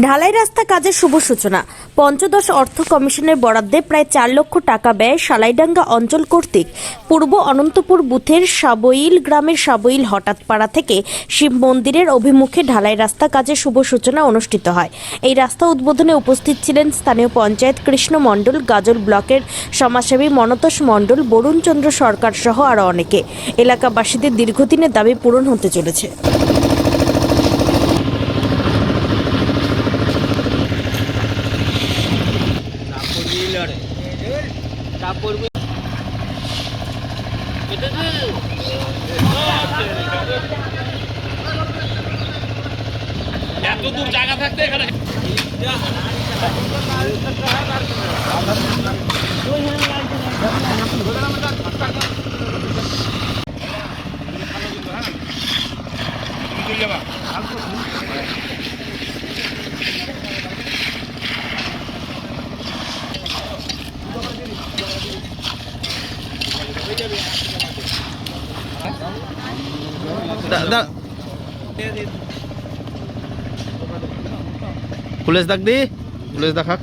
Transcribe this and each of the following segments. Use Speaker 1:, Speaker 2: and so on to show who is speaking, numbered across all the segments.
Speaker 1: ঢালাই রাস্তা কাজের শুভ সূচনা। পঞ্চদশ অর্থ কমিশনের বরাদ্দে প্রায় 4 লক্ষ টাকা ব্যয়ে সালাইডাঙ্গা অঞ্চল কর্তৃক পূর্ব অনন্তপুর বুথের সাবইল গ্রামের সাবইল হঠাৎপাড়া থেকে শিব মন্দিরের অভিমুখে ঢালাই রাস্তা কাজের শুভ সূচনা অনুষ্ঠিত হয়। এই রাস্তা উদ্বোধনে উপস্থিত ছিলেন স্থানীয় পঞ্চায়েত কৃষ্ণ মণ্ডল, গাজল ব্লকের সমাজসেবী মনতোষ মণ্ডল, বরুণচন্দ্র সরকার সহ আরও অনেকে। এলাকাবাসীদের দীর্ঘদিনের দাবি পূরণ হতে চলেছে।
Speaker 2: এত দূর জায়গা থাকতে এখানে
Speaker 3: পুলিশ ডাক দি, পুলিশ দেখাক।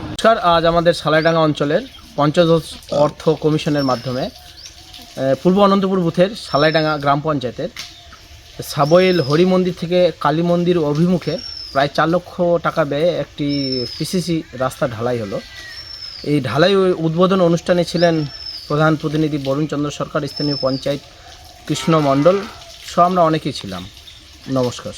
Speaker 3: নমস্কার, আজ আমাদের সালাইডাঙ্গা অঞ্চলের পঞ্চদশ অর্থ কমিশনের মাধ্যমে পূর্ব অনন্তপুর বুথের সালাইডাঙ্গা গ্রাম পঞ্চায়েতের সাবইল হরি মন্দির থেকে কালী মন্দির অভিমুখে প্রায় 4 লক্ষ টাকা ব্যয়ে একটি পিসিসি রাস্তা ঢালাই হলো। এই ঢালাই উদ্বোধন অনুষ্ঠানে ছিলেন প্রধান প্রতিনিধি বরুণচন্দ্র সরকার, স্থানীয় পঞ্চায়েত কৃষ্ণ মণ্ডল সহ আমরা অনেকেই ছিলাম। নমস্কার।